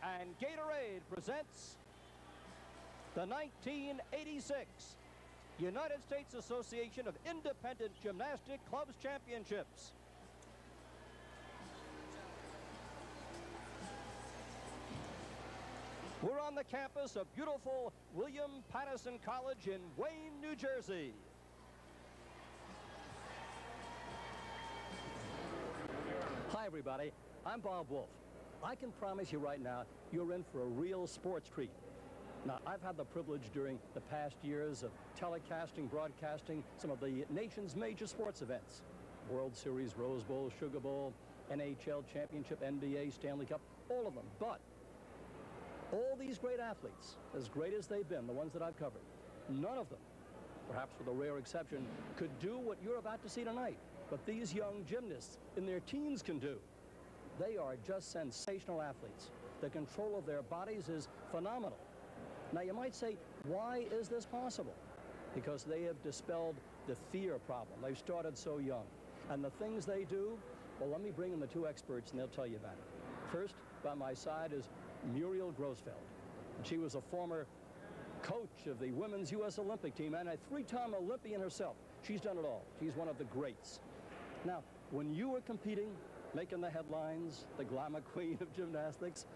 And Gatorade presents the 1986 United States Association of Independent Gymnastic Clubs Championships. We're on the campus of beautiful William Paterson College in Wayne, New Jersey. Hi, everybody. I'm Bob Wolf. I can promise you right now, you're in for a real sports treat. Now, I've had the privilege during the past years of telecasting, broadcasting some of the nation's major sports events. World Series, Rose Bowl, Sugar Bowl, NHL Championship, NBA, Stanley Cup, all of them. But all these great athletes, as great as they've been, the ones that I've covered, none of them, perhaps with a rare exception, could do what you're about to see tonight. But these young gymnasts in their teens can do. They are just sensational athletes. The control of their bodies is phenomenal. Now, you might say, why is this possible? Because they have dispelled the fear problem. They've started so young. And the things they do, well, let me bring in the two experts and they'll tell you about it. First, by my side is Muriel Grosfeld. And she was a former coach of the women's U.S. Olympic team and a three-time Olympian herself. She's done it all. She's one of the greats. Now, when you were competing, making the headlines, the glamour queen of gymnastics,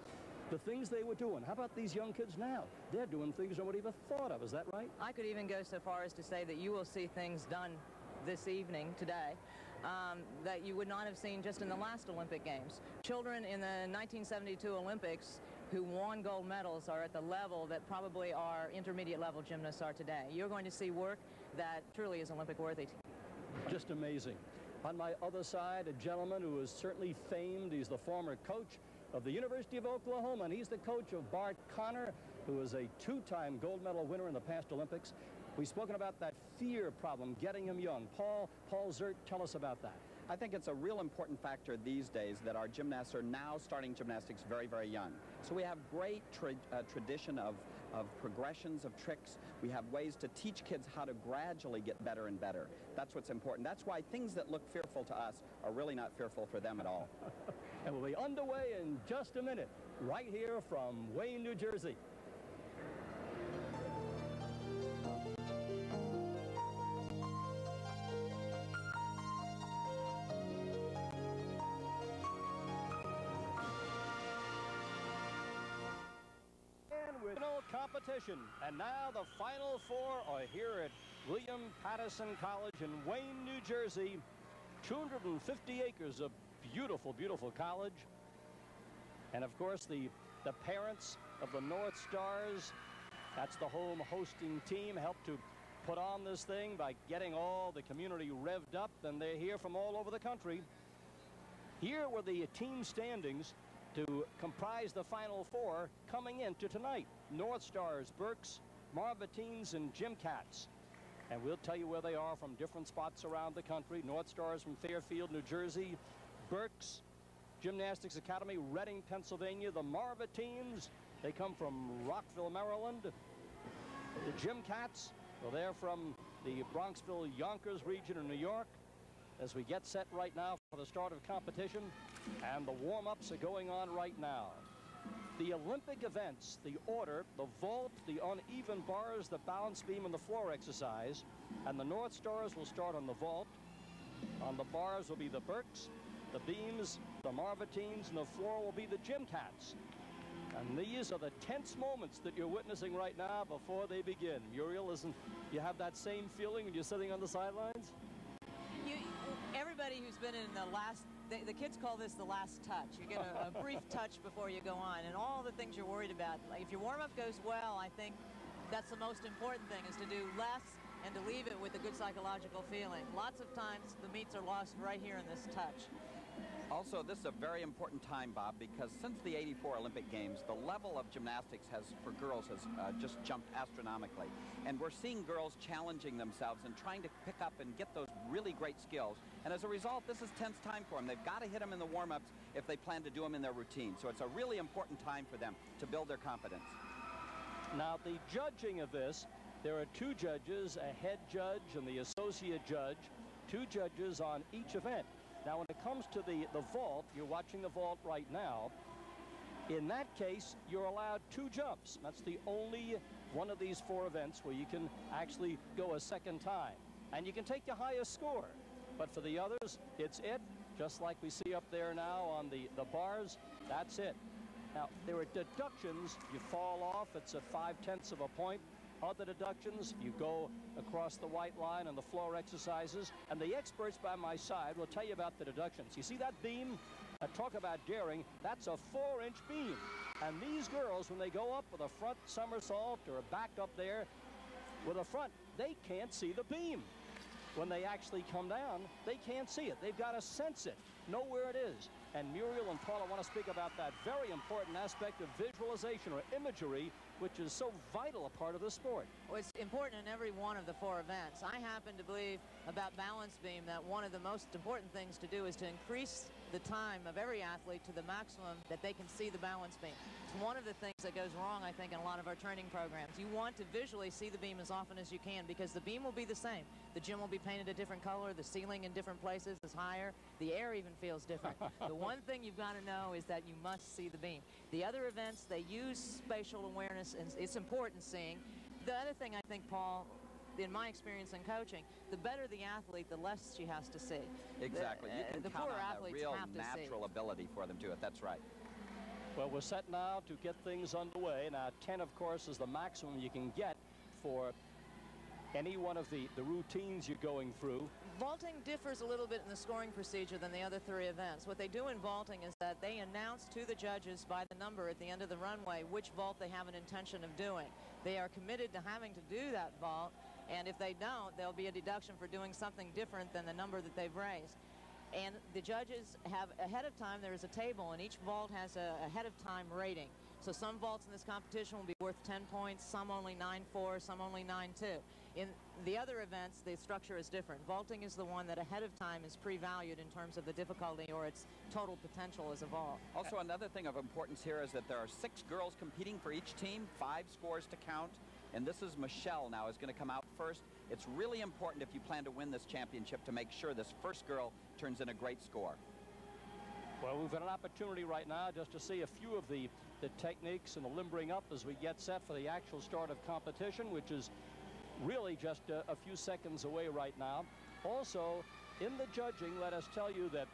the things they were doing. How about these young kids now? They're doing things nobody ever thought of. Is that right? I could even go so far as to say that you will see things done this evening, today, that you would not have seen just in the last Olympic Games. Children in the 1972 Olympics who won gold medals are at the level that probably our intermediate level gymnasts are today. You're going to see work that truly is Olympic worthy. Just amazing. On my other side, a gentleman who is certainly famed. He's the former coach of the University of Oklahoma, and he's the coach of Bart Connor, who is a two-time gold medal winner in the past Olympics. We've spoken about that fear problem, getting him young. Paul Zert, tell us about that. I think it's a real important factor these days that our gymnasts are now starting gymnastics very, very young. So we have great tradition of progressions of tricks. We have ways to teach kids how to gradually get better and better. That's what's important. That's why things that look fearful to us are really not fearful for them at all. And we'll be underway in just a minute, right here from Wayne, New Jersey. Competition, and now the Final Four are here at William Paterson College in Wayne, New Jersey. 250 acres of beautiful, beautiful college. And of course the parents of the North Stars, that's the home hosting team, helped to put on this thing by getting all the community revved up, and they're here from all over the country. Here were the team standings to comprise the Final Four coming into tonight. North Stars, Berks, Marvatines, and Gymcats. And we'll tell you where they are from different spots around the country. North Stars from Fairfield, New Jersey. Berks Gymnastics Academy, Reading, Pennsylvania. The Marvatines, they come from Rockville, Maryland. The Gymcats, well, they're from the Bronxville, Yonkers region in New York. As we get set right now for the start of competition, and the warm-ups are going on right now. The Olympic events, the order, the vault, the uneven bars, the balance beam, and the floor exercise. And the North Stars will start on the vault. On the bars will be the Berks, the beams, the Marvatines, and the floor will be the Gymcats. And these are the tense moments that you're witnessing right now before they begin. Muriel, you have that same feeling when you're sitting on the sidelines? Everybody who's been in the last, the kids call this the last touch. You get a brief touch before you go on, and all the things you're worried about. Like if your warm-up goes well, I think that's the most important thing, is to do less and to leave it with a good psychological feeling. Lots of times the meets are lost right here in this touch. Also, this is a very important time, Bob, because since the '84 Olympic Games, the level of gymnastics for girls has just jumped astronomically. And we're seeing girls challenging themselves and trying to pick up and get those really great skills. And as a result, this is tense time for them. They've got to hit them in the warm-ups if they plan to do them in their routine. So it's a really important time for them to build their confidence. Now, the judging of this, there are two judges, a head judge and the associate judge, two judges on each event. Now, when it comes to the vault, you're watching the vault right now. In that case, you're allowed 2 jumps. That's the only one of these 4 events where you can actually go a second time. And you can take the highest score. But for the others, it's it. Just like we see up there now on the bars, that's it. Now, there are deductions. You fall off, it's a 5/10 of a point. Other deductions, you go across the white line on the floor exercises. And the experts by my side will tell you about the deductions. You see that beam? Talk about daring. That's a 4-inch beam. And these girls, when they go up with a front somersault or back up there with a front, they can't see the beam. When they actually come down, they can't see it. They've got to sense it, know where it is. And Muriel and Paula want to speak about that very important aspect of visualization or imagery, which is so vital a part of the sport. Well, it's important in every one of the 4 events. I happen to believe about balance beam that one of the most important things to do is to increase the time of every athlete to the maximum that they can see the balance beam. It's one of the things that goes wrong, I think, in a lot of our training programs. You want to visually see the beam as often as you can because the beam will be the same. The gym will be painted a different color, the ceiling in different places is higher, the air even feels different. The one thing you've got to know is that you must see the beam. The other events, they use spatial awareness, and it's important seeing. The other thing I think, Paul, in my experience in coaching, the better the athlete, the less she has to see. Exactly. You can the count poor on a athletes real have to natural see. ability for them to do it. That's right. Well, we're set now to get things underway. Now, 10, of course, is the maximum you can get for any one of the routines you're going through. Vaulting differs a little bit in the scoring procedure than the other 3 events. What they do in vaulting is that they announce to the judges by the number at the end of the runway which vault they have an intention of doing. They are committed to having to do that vault, and if they don't, there'll be a deduction for doing something different than the number that they've raised. And the judges have, ahead of time, there is a table, and each vault has a ahead of time rating. So some vaults in this competition will be worth 10 points, some only 9.4, some only 9.2. In the other events, the structure is different. Vaulting is the one that ahead of time is pre-valued in terms of the difficulty or its total potential as a vault. Also, another thing of importance here is that there are 6 girls competing for each team, 5 scores to count. And this is Michelle now is going to come out first. It's really important if you plan to win this championship to make sure this first girl turns in a great score. Well, we've got an opportunity right now just to see a few of the techniques and the limbering up as we get set for the actual start of competition, which is really just a few seconds away right now. Also, in the judging, let us tell you that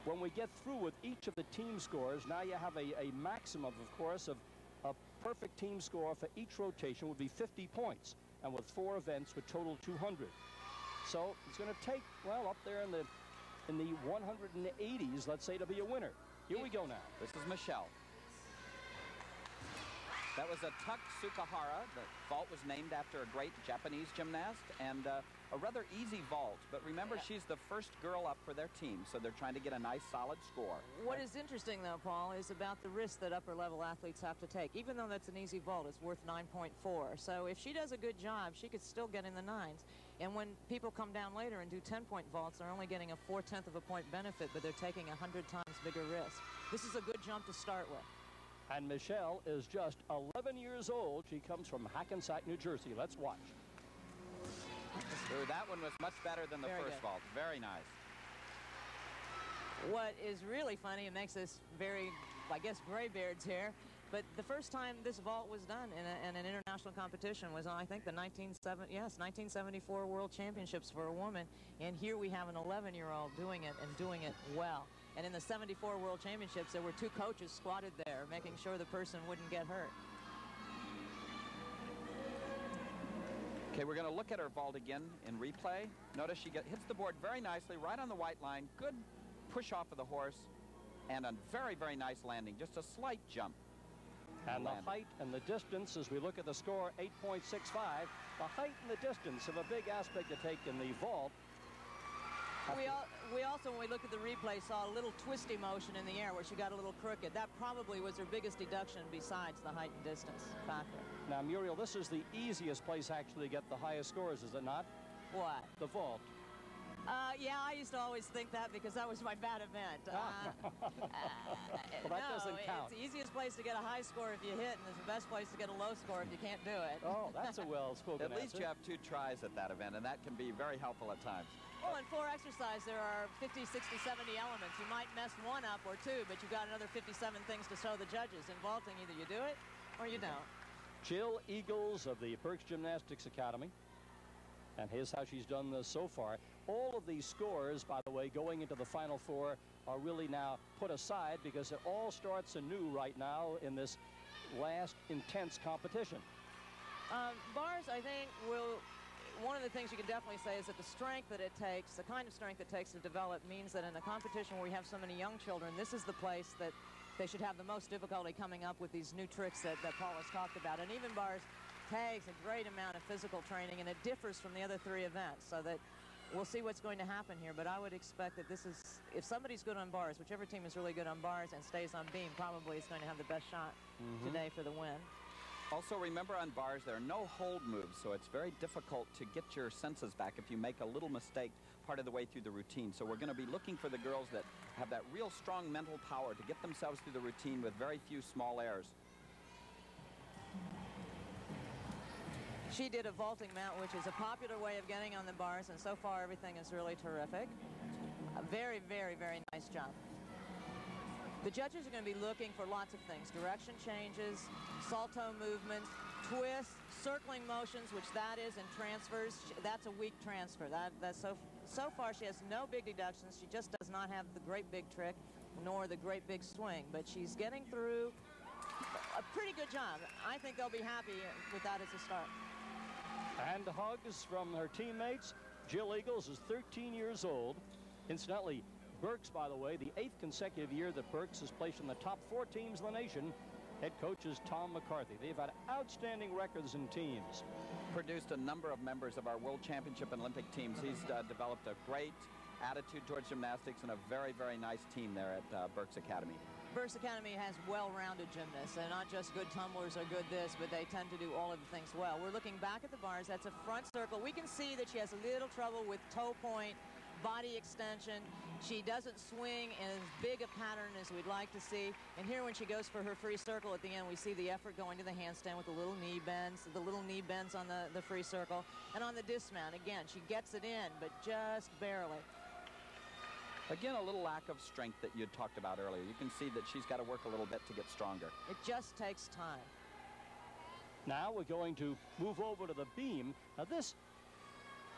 when we get through with each of the team scores, now you have a maximum, of course, of a perfect team score for each rotation would be 50 points, and with 4 events would total 200. So it's going to take, well, up there in the 180s, let's say, to be a winner. Here we go now. This is Michelle. That was a Tuck Sukahara. The vault was named after a great Japanese gymnast, and a rather easy vault. But remember, she's the first girl up for their team, so they're trying to get a nice, solid score. What is interesting, though, Paul, is about the risk that upper-level athletes have to take. Even though that's an easy vault, it's worth 9.4. So if she does a good job, she could still get in the 9s. And when people come down later and do 10-point vaults, they're only getting a 4/10 of a point benefit, but they're taking 100 times bigger risk. This is a good jump to start with. And Michelle is just 11 years old. She comes from Hackensack, New Jersey. Let's watch. Ooh, that one was much better than the first vault. Very nice. What is really funny, it makes us very, I guess, graybeards here, but the first time this vault was done in an international competition was on, I think, the 1974 World Championships for a woman, and here we have an 11-year-old doing it and doing it well. And in the 74 World Championships, there were 2 coaches squatted there, making sure the person wouldn't get hurt. Okay, we're going to look at her vault again in replay. Notice she hits the board very nicely, right on the white line. Good push off of the horse, and a very, very nice landing. Just a slight jump. And the height and the distance, as we look at the score, 8.65. The height and the distance have a big aspect to take in the vault. We also, when we look at the replay, saw a little twisty motion in the air where she got a little crooked. That probably was her biggest deduction besides the height and distance factor. Now, Muriel, this is the easiest place actually to get the highest scores, is it not? What? The vault. Yeah, I used to always think that because that was my bad event. Well, that doesn't count. It's the easiest place to get a high score if you hit, and it's the best place to get a low score if you can't do it. Oh, that's a well-spoken answer. At least you have 2 tries at that event, and that can be very helpful at times. Well, in floor exercise, there are 50, 60, 70 elements. You might mess one up or two, but you've got another 57 things to show the judges. In vaulting, either you do it or you don't. Jill Eagles of the Berks Gymnastics Academy. And here's how she's done this so far. All of these scores, by the way, going into the Final Four are really now put aside because it all starts anew right now in this last intense competition. Bars, I think, one of the things you can definitely say is that the strength that it takes, the kind of strength it takes to develop, means that in a competition where we have so many young children, this is the place that they should have the most difficulty coming up with these new tricks that Paul has talked about. And even bars takes a great amount of physical training, and it differs from the other three events, so that we'll see what's going to happen here. But I would expect that this is, if somebody's good on bars, whichever team is really good on bars and stays on beam, probably is going to have the best shot today for the win. Also, remember on bars, there are no hold moves, so it's very difficult to get your senses back if you make a little mistake part of the way through the routine. So we're going to be looking for the girls that have that real strong mental power to get themselves through the routine with very few small errors. She did a vaulting mount, which is a popular way of getting on the bars, and so far everything is really terrific. A very, very, very nice job. The judges are going to be looking for lots of things: direction changes, salto movements, twists, circling motions, which that is, and transfers. That's a weak transfer. So far she has no big deductions. She just does not have the great big trick nor the great big swing, but she's getting through a pretty good job. I think they'll be happy with that as a start. And hugs from her teammates. Jill Eagles is 13 years old. Incidentally, Berks, by the way, the 8th consecutive year that Berks has placed in the top 4 teams in the nation. Head coach is Tom McCarthy. They've had outstanding records in teams. Produced a number of members of our World Championship and Olympic teams. He's developed a great attitude towards gymnastics and a very, very nice team there at Berks Academy. Berks Academy has well-rounded gymnasts. They're not just good tumblers or good this, but they tend to do all of the things well. We're looking back at the bars. That's a front circle. We can see that she has a little trouble with toe point, body extension. She doesn't swing in as big a pattern as we'd like to see. And here, when she goes for her free circle at the end, we see the effort going to the handstand with the little knee bends, on the free circle. And on the dismount, again, she gets it in, but just barely. Again, a little lack of strength that you talked about earlier. You can see that she's got to work a little bit to get stronger. It just takes time. Now we're going to move over to the beam. Now this,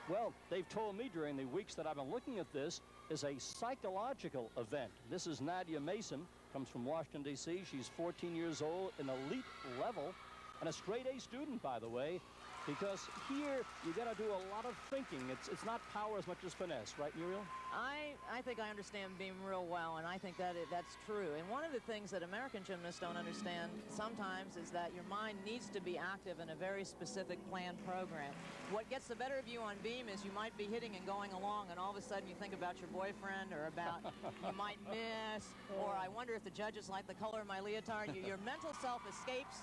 well, they've told me during the weeks that I've been looking at this, is a psychological event. This is Nadia Mason, comes from Washington, D.C. She's 14 years old, an elite level, and a straight A student, by the way, because here you got to do a lot of thinking. It's not power as much as finesse, right, Muriel? I think I understand beam real well, and I think that's true. And one of the things that American gymnasts don't understand sometimes is that your mind needs to be active in a very specific planned program. What gets the better of you on beam is you might be hitting and going along, and all of a sudden you think about your boyfriend, or about you might miss, or I wonder if the judges like the color of my leotard. Your mental self escapes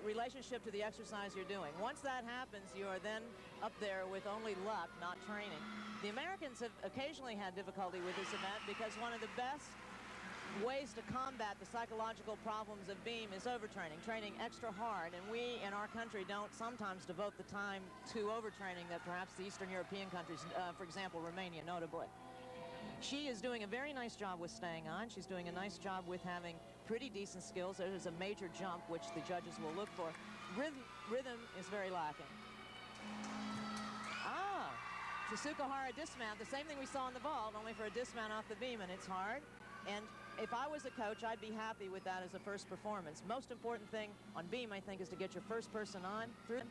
relationship to the exercise you're doing. Once that happens, you are then up there with only luck, not training. The Americans have occasionally had difficulty with this event because one of the best ways to combat the psychological problems of beam is overtraining, training extra hard, and we in our country don't sometimes devote the time to overtraining that perhaps the Eastern European countries, for example, Romania, notably. She is doing a very nice job with staying on. She's doing a nice job with having pretty decent skills. There's a major jump, which the judges will look for. Rhythm is very lacking. Tsukahara dismount, the same thing we saw in the vault, only for a dismount off the beam, and it's hard. And if I was a coach, I'd be happy with that as a first performance. Most important thing on beam, I think, is to get your first person on through